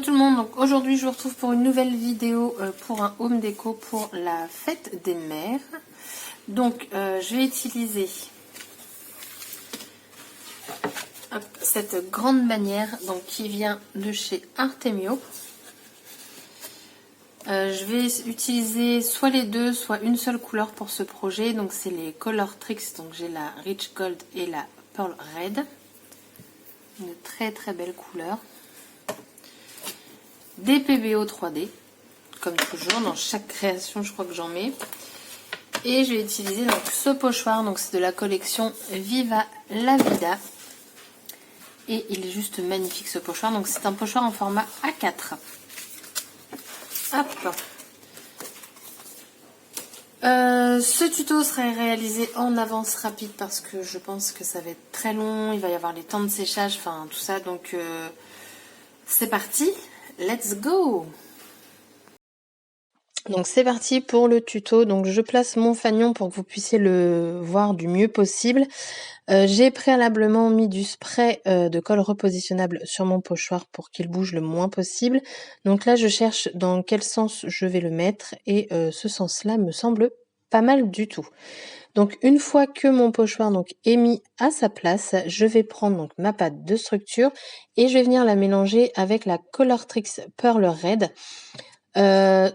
tout le monde, donc aujourd'hui je vous retrouve pour une nouvelle vidéo pour un home déco pour la fête des mères. Donc je vais utiliser cette grande bannière donc, qui vient de chez Artemio. Je vais utiliser soit les deux, soit une seule couleur pour ce projet. Donc c'est les Color Tricks, donc j'ai la Rich Gold et la Pearl Red. Une très très belle couleur. Des PBO 3D, comme toujours, dans chaque création je crois que j'en mets. Et je vais utiliser donc ce pochoir, donc c'est de la collection Viva la Vida. Et il est juste magnifique ce pochoir, donc c'est un pochoir en format A4. Hop. Ce tuto sera réalisé en avance rapide parce que je pense que ça va être très long, il va y avoir les temps de séchage, enfin tout ça, donc c'est parti, let's go! Donc c'est parti pour le tuto. Donc je place mon fanion pour que vous puissiez le voir du mieux possible. J'ai préalablement mis du spray de colle repositionnable sur mon pochoir pour qu'il bouge le moins possible. Donc là je cherche dans quel sens je vais le mettre et ce sens-là me semble pas mal du tout. Donc une fois que mon pochoir donc est mis à sa place, je vais prendre donc ma pâte de structure et je vais venir la mélanger avec la Color Tricks Pearl Red.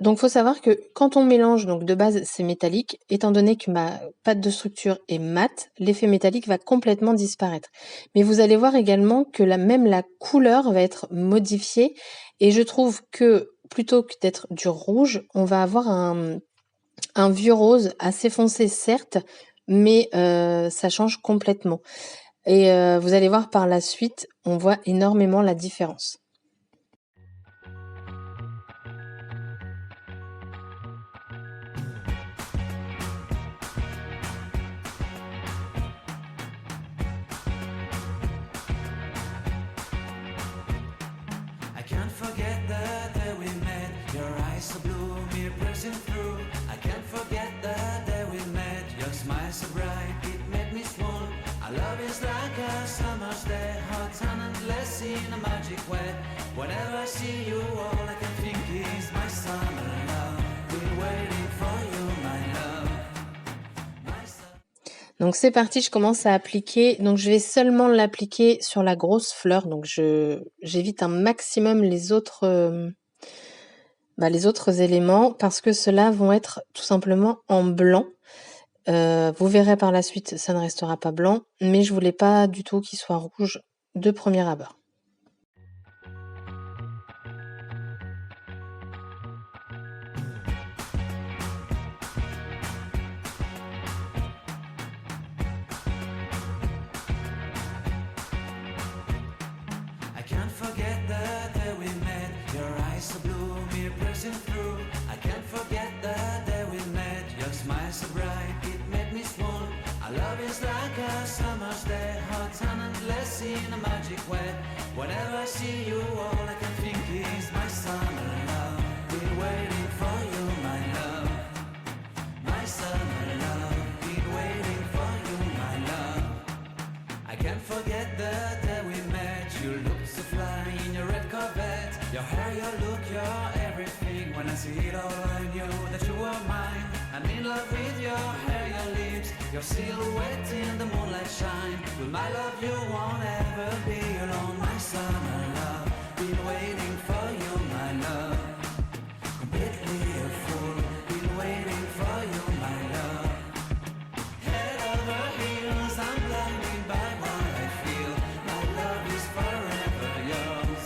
Donc faut savoir que quand on mélange, donc de base c'est métallique, étant donné que ma pâte de structure est mate, l'effet métallique va complètement disparaître. Mais vous allez voir également que même la couleur va être modifiée et je trouve que plutôt que d'être du rouge, on va avoir un vieux rose assez foncé certes, mais ça change complètement. Et vous allez voir par la suite, on voit énormément la différence. Donc c'est parti, je commence à appliquer. Donc je vais seulement l'appliquer sur la grosse fleur. Donc j'évite un maximum les autres éléments parce que ceux-là vont être tout simplement en blanc. Vous verrez par la suite, ça ne restera pas blanc, mais je voulais pas du tout qu'il soit rouge de premier abord. Your silhouette in the moonlight shine. Will my love, you won't ever be alone. My summer love, been waiting for you, my love. Completely a fool, been waiting for you, my love. Head over heels, I'm blinded by what I feel. My love is forever yours.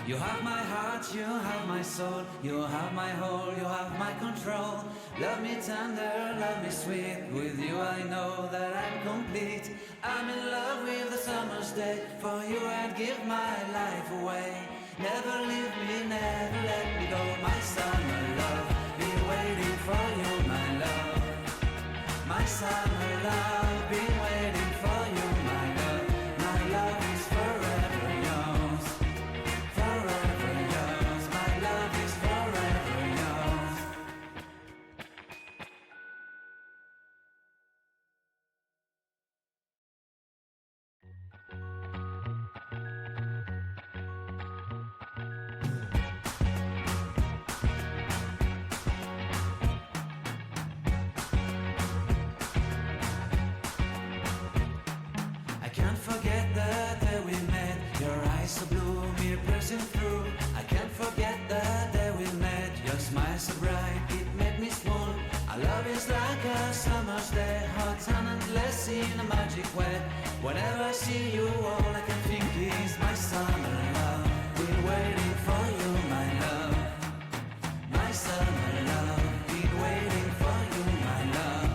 You have my heart, you have my soul, you have my whole, you have my control. Love me tender, love me sweet, with you I know that I'm complete. I'm in love with the summer's day, for you I'd give my life away. Never leave me, never let me go, my summer love, been waiting for you, my love. My summer love, been waiting for you, my love. My love is forever yours. Forever yours, my love is forever yours. a magic way. Whenever I see you, all I can think is my summer love. Been waiting for you, my love. My summer love. Been waiting for you, my love.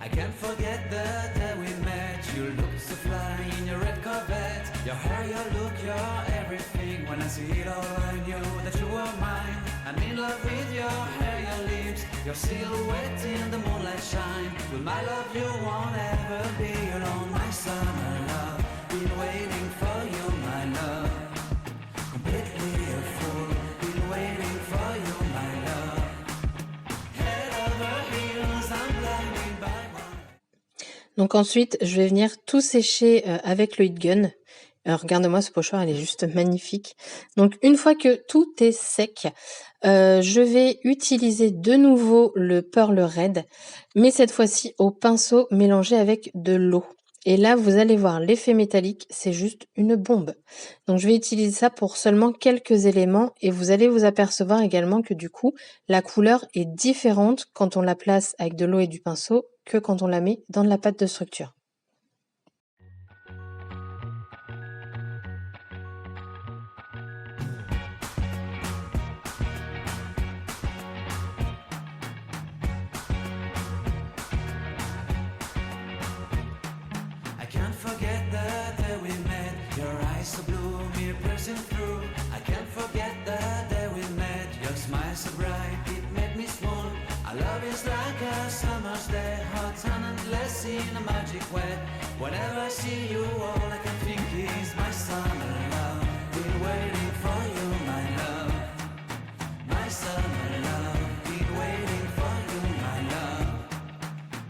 I can't forget the day we met. You looked so fly in your red Corvette. Your hair, your look, your everything. When I see it all, I knew that you were mine. I'm in love with your hair, your lips, your silhouette in the moonlight shine. With my love you won't ever be alone. My summer love, been waiting for you, my love. Completely a fool, been waiting for you, my love. Head over heels, I'm blinded by one. Donc ensuite, je vais venir tout sécher avec le heat gun. Regarde-moi ce pochoir, il est juste magnifique. Donc une fois que tout est sec, je vais utiliser de nouveau le Pearl Red, mais cette fois-ci au pinceau mélangé avec de l'eau. Et là, vous allez voir l'effet métallique, c'est juste une bombe. Donc je vais utiliser ça pour seulement quelques éléments et vous allez vous apercevoir également que du coup, la couleur est différente quand on la place avec de l'eau et du pinceau que quand on la met dans de la pâte de structure. I can't forget the day we met. Your eyes so blue, me piercing through. I can't forget the day we met. Your smile so bright, it made me swoon. Our love is like a summer's day, hot and endless in a magic way. Whenever I see you, all I can think is my summer love. Been waiting for you, my love. My summer love. Been waiting for you, my love.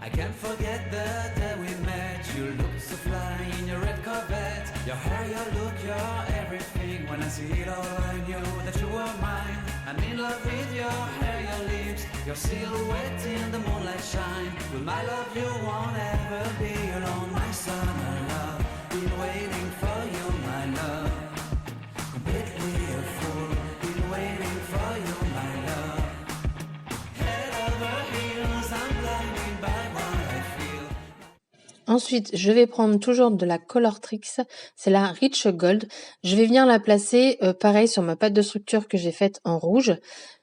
I can't forget the day we met. You looked so fly in your red Corvette. Your hair, your look, your everything. When I see it all, I knew that you were mine. I'm in love with your hair, your lips, your silhouette in the moonlight shine. With my love, you won't ever be alone. My summer love, been waiting for you, my love. Completely a fool, been waiting for you, my love. Head over heels, I'm blinded by what I feel. Ensuite, je vais prendre toujours de la Colortrix, c'est la Rich Gold. Je vais venir la placer pareil sur ma pâte de structure que j'ai faite en rouge.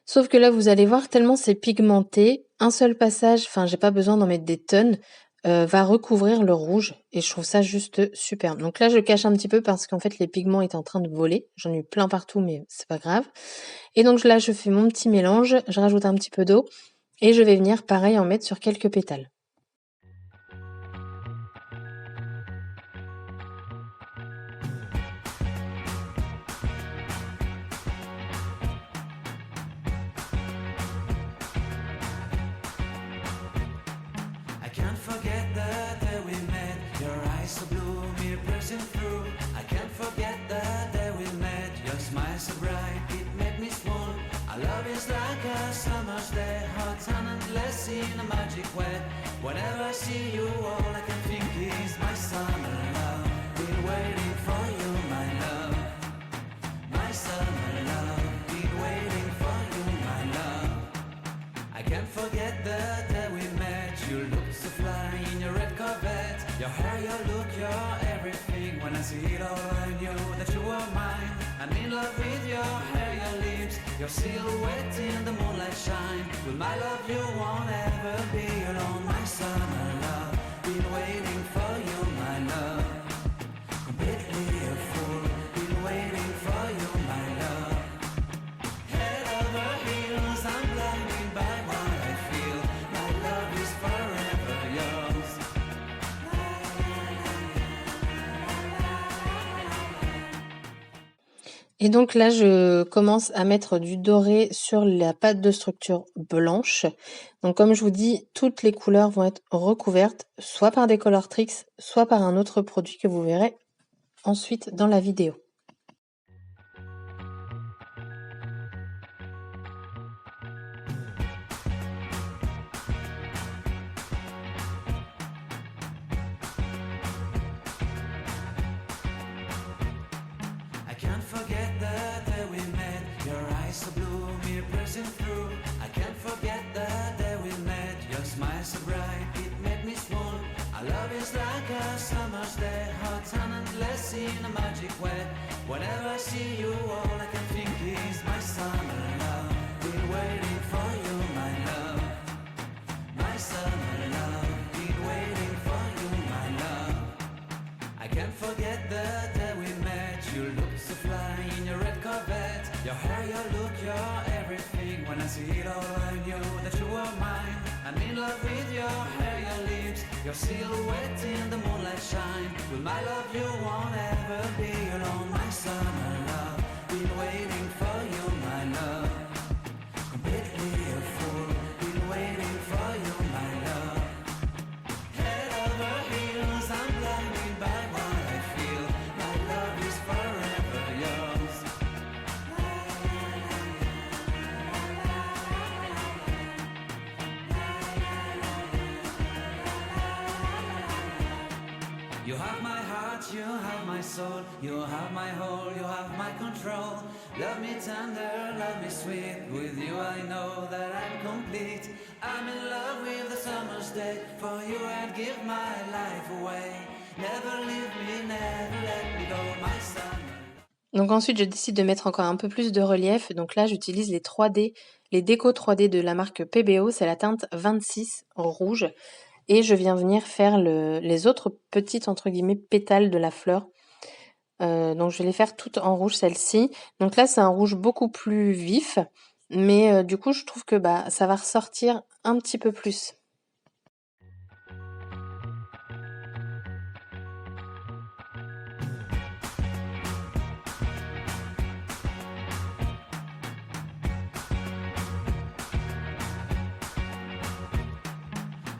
Sauf que là, vous allez voir, tellement c'est pigmenté, un seul passage, enfin j'ai pas besoin d'en mettre des tonnes, va recouvrir le rouge et je trouve ça juste superbe. Donc là, je cache un petit peu parce qu'en fait les pigments étaient en train de voler. J'en ai eu plein partout, mais c'est pas grave. Et donc là, je fais mon petit mélange, je rajoute un petit peu d'eau et je vais venir pareil en mettre sur quelques pétales. I can't forget the day we met. Your eyes so blue, me piercing through. I can't forget the day we met. Your smile so bright, it made me swoon. Our love is like a summer's day, hot and endless in a magic way. Whenever I see you, all I can think is my summer love. Been waiting for you, my love. My summer love. Been waiting for you, my love. I can't forget the day we met. You looked so fly in your red Corvette. Your hair, your look, your everything. When I see it all, I knew that you were mine. I'm in love with your hair, your lips, your silhouette in the moonlight shine. With my love, you won't ever be alone. My summer love, been waiting for you, my love. Completely a fool, been waiting for you, my love. Head over heels, I'm blinded by what I feel. My love is forever yours. Et donc là, je commence à mettre du doré sur la pâte de structure blanche. Donc comme je vous dis, toutes les couleurs vont être recouvertes, soit par des Colortrix, soit par un autre produit que vous verrez ensuite dans la vidéo. I can't forget the day we met. Your eyes so blue, me piercing through. I can't forget the day we met. Your smile so bright, it made me swoon. Our love is like endless in a magic way. Whenever I see you, all I can think is my summer love. Been waiting for you, my love. My summer love. Been waiting for you, my love. I can't forget the day we met. You looked so fly in your red Corvette. Your hair, your look, your everything. When I see it all, I knew that you were mine. I'm in love with your hair, your lips, your silhouette in the moonlight shine. With my love, you won't ever be alone. My summer love, been waiting for you, my love. Completely a fool, been waiting for you, my love. Head over heels, I'm blinded by what I feel. My love is forever yours. You have my heart, you have my soul, you have my whole, you have my control. Love me tender, love me sweet, with you I know that I'm complete. I'm in love with the summer's day, for you I'd give my life away. Never leave me, never let me go, my summer. Donc ensuite, je décide de mettre encore un peu plus de relief. Donc là, j'utilise les 3D, les décos 3D de la marque PBO. C'est la teinte 26 en rouge. Et je viens venir faire les autres petites, entre guillemets, pétales de la fleur. Donc je vais les faire toutes en rouge, celle-ci. Donc là, c'est un rouge beaucoup plus vif. Mais du coup, je trouve que ça va ressortir un petit peu plus.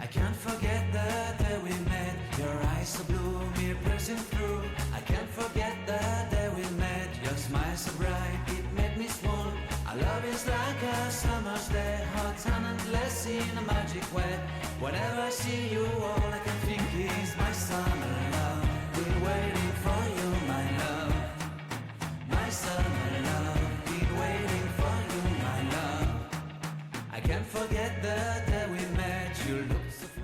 I can't forget the day we met. Your eyes so blue, me piercing through. I can't forget the day we met. Your smile so bright, it made me swoon. Our love is like a summer's day, hot and endless in a magic way. Whenever I see you, all I can think is my summer love. Been waiting for you, my love. My summer love. Been waiting for you, my love. I can't forget the day we met. You look so fly.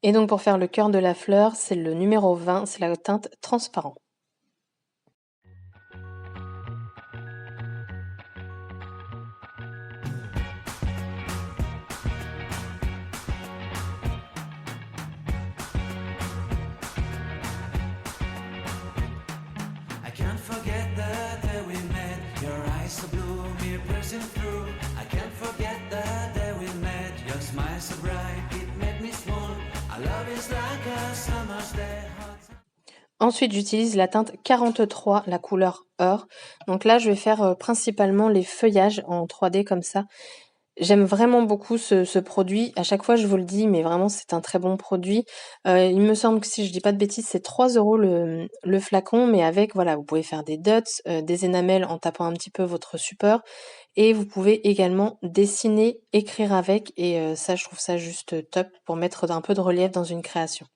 Et donc pour faire le cœur de la fleur, c'est le numéro 20, c'est la teinte transparent. I can't forget the day we met. Your eyes so blue, me piercing through. I can't forget the day we met. Your smile so bright, it made me swoon. Our love is like a summer's day, hot. Ensuite, j'utilise la teinte 43, la couleur or. Donc là, je vais faire principalement les feuillages en 3D comme ça. J'aime vraiment beaucoup ce produit. À chaque fois, je vous le dis, mais vraiment, c'est un très bon produit. Il me semble que si je dis pas de bêtises, c'est 3 € le flacon, mais avec, voilà, vous pouvez faire des dots, des énamels en tapant un petit peu votre support. Et vous pouvez également dessiner, écrire avec. Et ça, je trouve ça juste top pour mettre un peu de relief dans une création.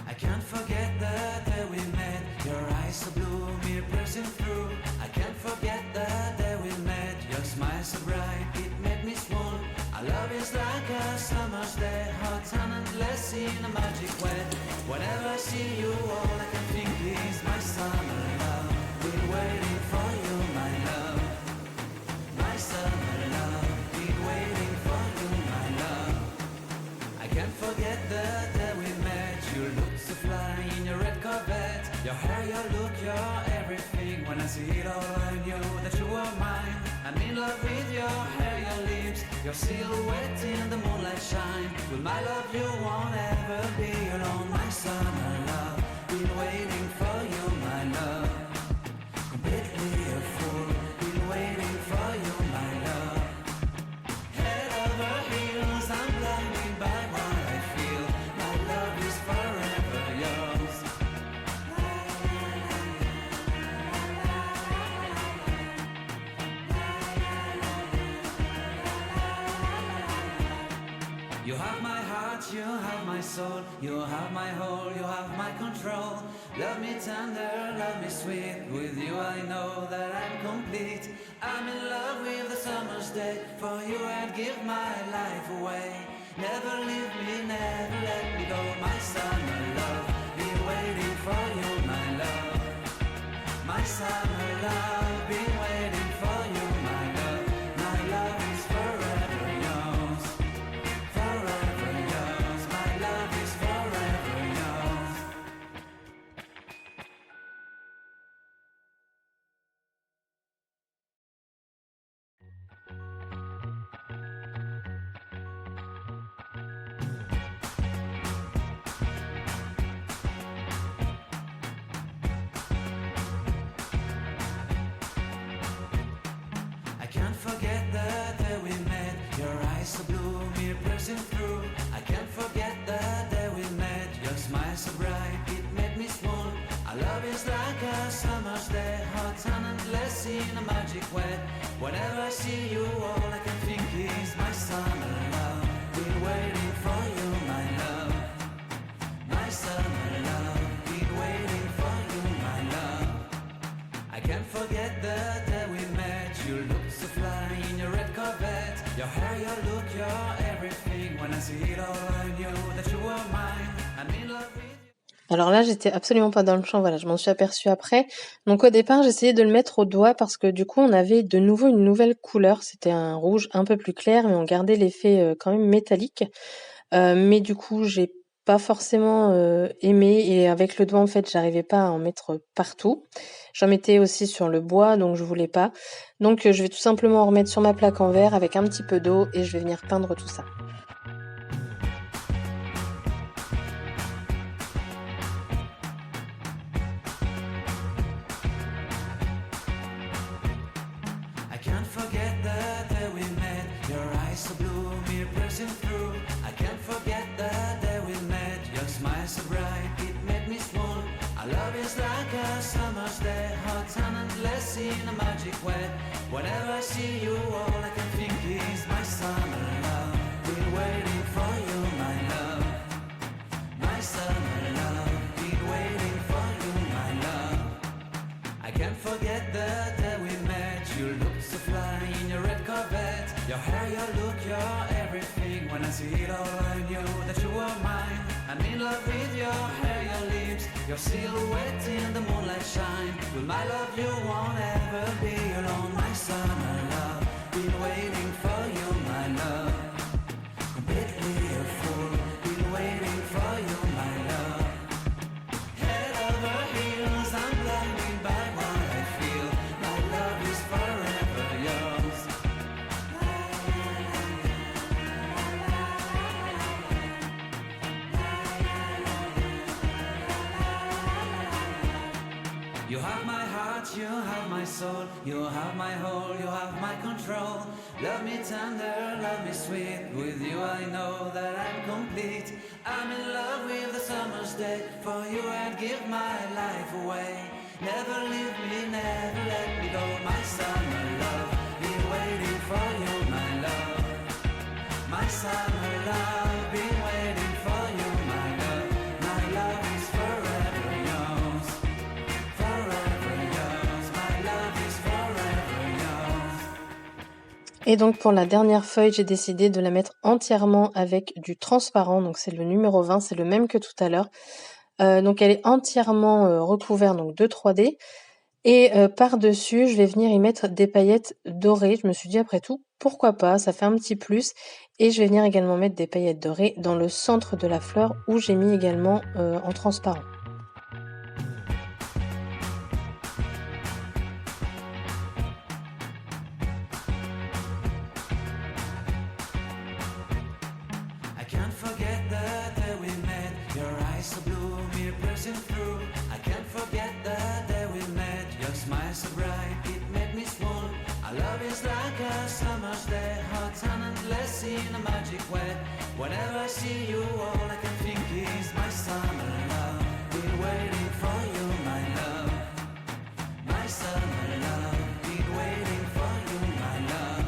I can't forget the day we met. Your eyes so blue, me piercing through. I can't forget the day we met. Your smile so bright, it made me swoon. Our love is like a summer's day, hot and endless in a magic way. Whenever I see you, all I can think is my summer love. Been waiting for you, my love. My summer love. Been waiting for you, my love. I can't forget the day we met. You look so fly in your red Corvette. Your hair, your look, your everything. When I see it all, I knew that you were mine. I'm in love with your hair, your lips, your silhouette in the moonlight shine. With my love, you won't ever be alone. My summer love, been waiting for you, my love. Completely a fool, been waiting for you, my love. Head over heels, I'm blinded by what I feel. My love is forever yours. You have my heart, you have my soul, you have my whole, you have my control. Love me tender, love me sweet, with you I know that I'm complete. I'm in love with the summer's day, for you I'd give my life away. Never leave me, never let me go, my summer love. Been waiting for you, my love. My summer love, been waiting for you, my love. My love is forever yours, forever yours. My love is forever yours. I can't forget the day we met. Your eyes so blue, me piercing through. I can't forget the day we met. Your smile so bright, it made me swoon. Our love is like a summer's day, hot and endless in a magic way. Whenever I see you, all I can think is my summer love. Been waiting for you, my love. My summer love. Been waiting for you, my love. I can't forget the day we met. You looked so fly in your red Corvette. Your hair, your look, your everything. When I see it all, I knew that you were mine. I'm in love with you. Alors là, j'étais absolument pas dans le champ, voilà, je m'en suis aperçue après. Donc au départ, j'essayais de le mettre au doigt parce que du coup, on avait de nouveau une nouvelle couleur. C'était un rouge un peu plus clair, mais on gardait l'effet quand même métallique. Mais du coup, j'ai pas forcément aimé et avec le doigt, en fait, j'arrivais pas à en mettre partout. J'en mettais aussi sur le bois, donc je voulais pas. Donc je vais tout simplement en remettre sur ma plaque en verre avec un petit peu d'eau et je vais venir peindre tout ça. I can't forget the day we met. Your eyes so blue, me piercing through. I can't forget the day we met. Your smile so bright, it made me swoon. Our love is like a summer's day, hot and endless in a magic way. Whenever I see you, all I can think is my summer love. Been waiting for you, my love. My summer love. Been waiting for you, my love. I can't forget the day we met. You looked so fly in your red Corvette. Your hair, your look, your everything. When I see it all, I knew that you were mine. I'm in love with your hair, your lips, your silhouette in the moonlight shine. With my love, you won't ever be alone, my summer love. Been waiting for you, my love. Completely a fool. Been waiting for you, my love. Head over heels, I'm blinded by what I feel. My love is forever yours. You have my heart, you have my soul, you have my whole, you have my control. Love me tender, love me sweet, with you I know that I'm complete. I'm in love with the summer's day, for you I'd give my life away. Never leave me, never let me go, my summer love. Been waiting for you, my love. My summer love, been waiting for you, my love. My love is forever yours. Forever yours, my love is forever yours. Et donc pour la dernière feuille, j'ai décidé de la mettre entièrement avec du transparent. Donc c'est le numéro 20, c'est le même que tout à l'heure. Donc elle est entièrement recouverte donc de 3D. Et par-dessus, je vais venir y mettre des paillettes dorées. Je me suis dit après tout, pourquoi pas, ça fait un petit plus. Et je vais venir également mettre des paillettes dorées dans le centre de la fleur où j'ai mis également en transparent. I can't forget the day we met. Your eyes so blue, me piercing through. I can't forget the day we met. Your smile so bright, it made me swoon. Our love is like a summer's day, hot and endless in a magic way. Whenever I see you, all I can think is my summer love. Been waiting for you, my love. My summer love. Been waiting for you, my love.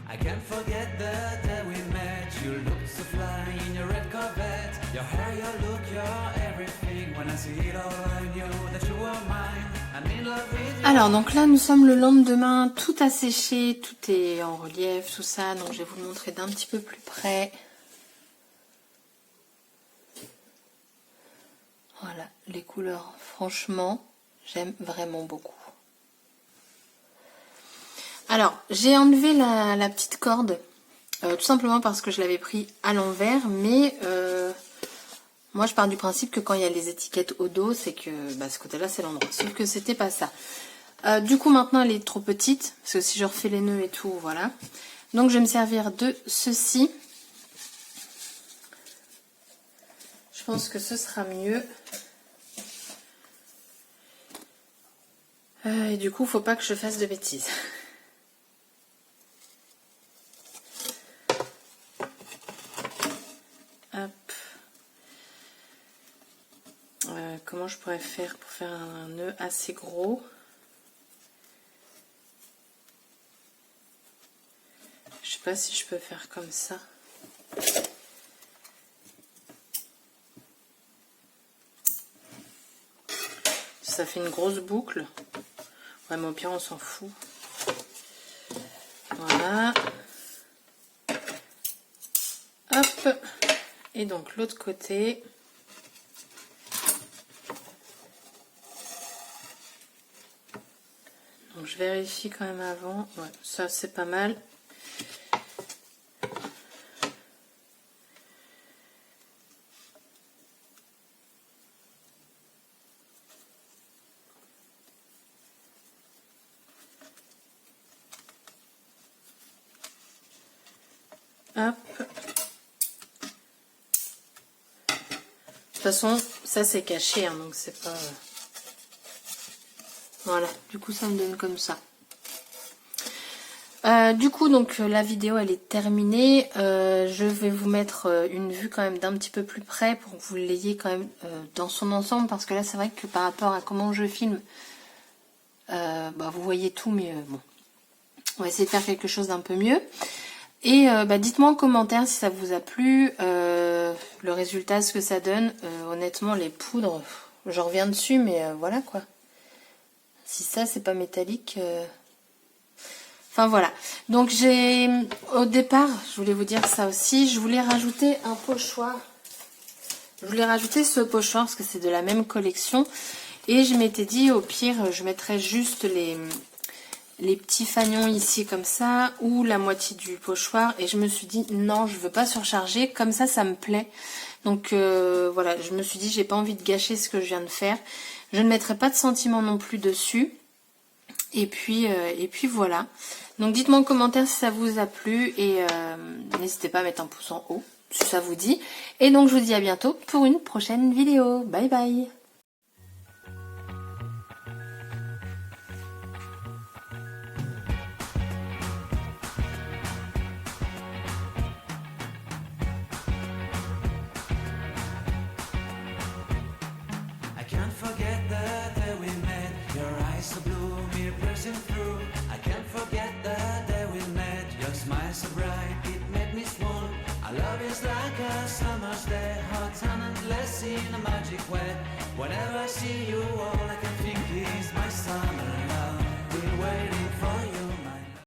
I can't forget the day we met. You looked so fly in your red Corvette. Alors donc là nous sommes le lendemain, tout a séché, tout est en relief, tout ça, donc je vais vous le montrer d'un petit peu plus près. Voilà, les couleurs, franchement, j'aime vraiment beaucoup. Alors, j'ai enlevé la petite corde, tout simplement parce que je l'avais pris à l'envers, mais moi je pars du principe que quand il y a les étiquettes au dos, c'est que ce côté-là c'est l'endroit, sauf que c'était pas ça. Du coup maintenant elle est trop petite, parce que si je refais les nœuds et tout, voilà. Donc je vais me servir de ceci. Je pense que ce sera mieux. Et du coup, faut pas que je fasse de bêtises. Hop. Comment je pourrais faire pour faire un nœud assez gros? Je sais pas si je peux faire comme ça. Ça fait une grosse boucle. Ouais, mais au pire, on s'en fout. Voilà. Hop. Et donc, l'autre côté. Donc, je vérifie quand même avant. Ouais, ça, c'est pas mal. Hop. De toute façon, ça c'est caché, hein, donc c'est pas... Voilà, du coup ça me donne comme ça. Du coup, donc la vidéo elle est terminée. Je vais vous mettre une vue quand même d'un petit peu plus près pour que vous l'ayez quand même dans son ensemble. Parce que là, c'est vrai que par rapport à comment je filme, vous voyez tout, mais bon. On va essayer de faire quelque chose d'un peu mieux. Et dites-moi en commentaire si ça vous a plu, le résultat, ce que ça donne. Honnêtement, les poudres, je reviens dessus, mais voilà quoi. Si ça, c'est pas métallique... Enfin voilà. Donc j'ai... Au départ, je voulais vous dire ça aussi, je voulais rajouter un pochoir. Je voulais rajouter ce pochoir parce que c'est de la même collection. Et je m'étais dit, au pire, je mettrais juste les petits fanions ici comme ça, ou la moitié du pochoir, et je me suis dit non, je veux pas surcharger, comme ça me plaît. Donc voilà, je me suis dit j'ai pas envie de gâcher ce que je viens de faire. Je ne mettrai pas de sentiment non plus dessus. Et puis voilà. Donc dites-moi en commentaire si ça vous a plu, et n'hésitez pas à mettre un pouce en haut si ça vous dit. Et donc je vous dis à bientôt pour une prochaine vidéo. Bye bye. I can't forget the day we met. Your eyes so blue, me piercing through. I can't forget the day we met. Your smile so bright, it made me swoon. Our love is like a summer's day, hot and endless in a magic way. Whenever I see you, all I can think is my summer love. Been waiting for